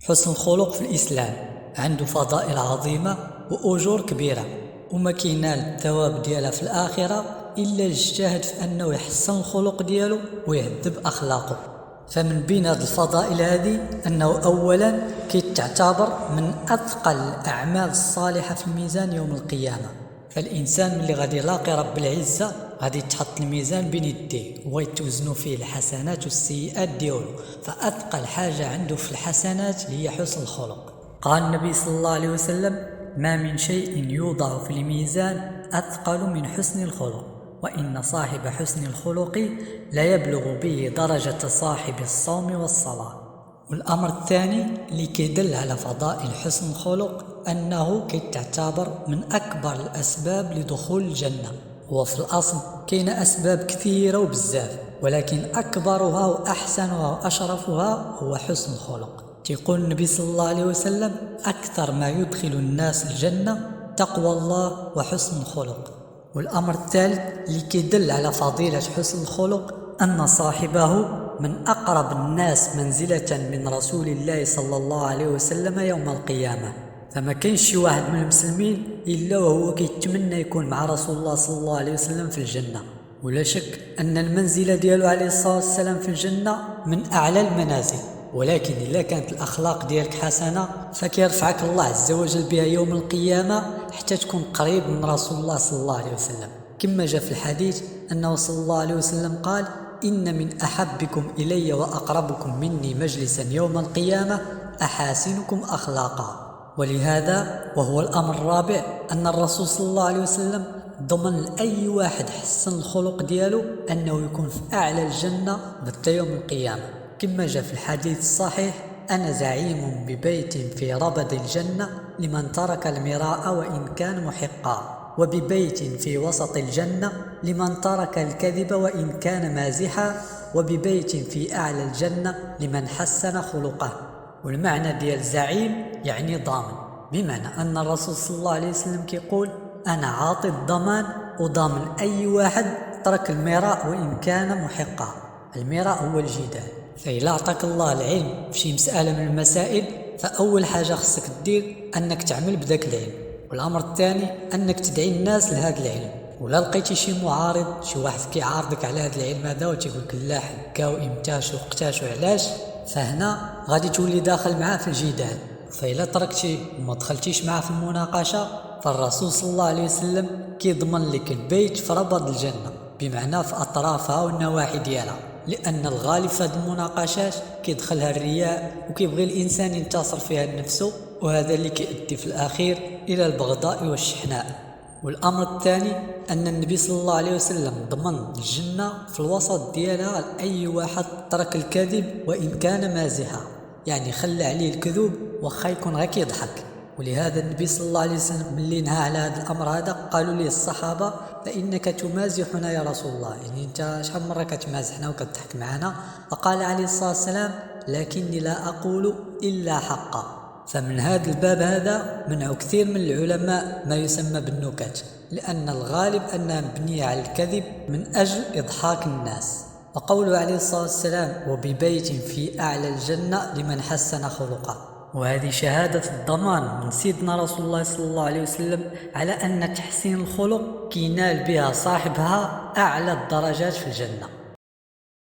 حسن الخلق في الإسلام عنده فضائل عظيمة وأجور كبيرة، وما كينال الثواب ديالها في الآخرة إلا اجتهد في أنه يحسن الخلق ديالو ويهذب أخلاقه. فمن بين هذه الفضائل هذه أنه أولا كيتعتبر من أثقل الأعمال الصالحة في الميزان يوم القيامة. فالإنسان اللي غادي يلاقي رب العزة غادي يتحط الميزان بين يديه ويتوزنوا فيه الحسنات والسيئات ديالو، فأثقل حاجة عنده في الحسنات هي حسن الخلق. قال النبي صلى الله عليه وسلم: ما من شيء يوضع في الميزان أثقل من حسن الخلق، وإن صاحب حسن الخلق لا يبلغ به درجة صاحب الصوم والصلاة. والأمر الثاني اللي كيدل على فضائل حسن الخلق أنه كيتعتبر من أكبر الأسباب لدخول الجنة. وفي الأصل كاين أسباب كثيرة وبزاف، ولكن أكبرها وأحسنها وأشرفها هو حسن الخلق. يقول النبي صلى الله عليه وسلم: أكثر ما يدخل الناس الجنة تقوى الله وحسن الخلق. والأمر الثالث اللي كيدل على فضيلة حسن الخلق أن صاحبه من أقرب الناس منزلة من رسول الله صلى الله عليه وسلم يوم القيامة. فما كاينش شي واحد من المسلمين إلا وهو كيتمنى يكون مع رسول الله صلى الله عليه وسلم في الجنة. ولا شك أن المنزلة ديالو عليه الصلاة والسلام في الجنة من أعلى المنازل، ولكن إلا كانت الأخلاق ديالك حسنة فكيرفعك الله عز وجل بها يوم القيامة حتى تكون قريب من رسول الله صلى الله عليه وسلم. كما جاء في الحديث أنه صلى الله عليه وسلم قال: إن من أحبكم إلي وأقربكم مني مجلسا يوم القيامة أحاسنكم أخلاقا. ولهذا وهو الأمر الرابع أن الرسول صلى الله عليه وسلم ضمن لأي واحد حسن الخلق ديالو أنه يكون في أعلى الجنة حتى يوم القيامة. كما جاء في الحديث الصحيح: أنا زعيم ببيت في ربد الجنة لمن ترك المراء وإن كان محقا، وببيت في وسط الجنة لمن ترك الكذب وإن كان مازحا، وببيت في أعلى الجنة لمن حسن خلقه. والمعنى ديال زعيم يعني ضامن، بمعنى أن الرسول صلى الله عليه وسلم كيقول: أنا عاطي الضمان وضامن أي واحد ترك المراء وإن كان محقا. المراء هو الجدال. فإلا أعطاك الله العلم في شي مسألة من المسائل فأول حاجة خصك دير أنك تعمل بذاك العلم، والأمر الثاني أنك تدعي الناس لهذا العلم. ولا لقيتي شي معارض، شي واحد كيعارضك على هذا العلم هذا وتيقول لك لا حكا وإمتاش وقتاش وعلاش، فهنا غادي تولي داخل معاه في الجدال. فإلا تركتي وما دخلتيش معاه في المناقشة فالرسول صلى الله عليه وسلم كيضمن لك البيت في ربض الجنة، بمعنى في أطرافها والنواحي ديالها، لأن الغالب في هذه المناقشات كيدخلها الرياء وكيبغي الإنسان ينتصر فيها لنفسه، وهذا اللي كيؤدي في الأخير إلى البغضاء والشحناء. والأمر الثاني أن النبي صلى الله عليه وسلم ضمن الجنة في الوسط ديالها لأي واحد ترك الكذب وإن كان مازحا، يعني خلى عليه الكذوب وخا يكون غير كيضحك. ولهذا النبي صلى الله عليه وسلم ملي نهى على هذا الأمر هذا قالوا لي الصحابة: فإنك تمازحنا يا رسول الله، يعني أنت شحال مرة كتمازحنا وكتضحك معنا؟ فقال عليه الصلاة والسلام: لكني لا أقول إلا حقا. فمن هذا الباب هذا منع كثير من العلماء ما يسمى بالنكت، لأن الغالب أنها مبنية على الكذب من أجل إضحاك الناس. وقوله عليه الصلاة والسلام: وببيت في أعلى الجنة لمن حسن خلقه، وهذه شهادة الضمان من سيدنا رسول الله صلى الله عليه وسلم على أن تحسين الخلق كينال بها صاحبها أعلى الدرجات في الجنة.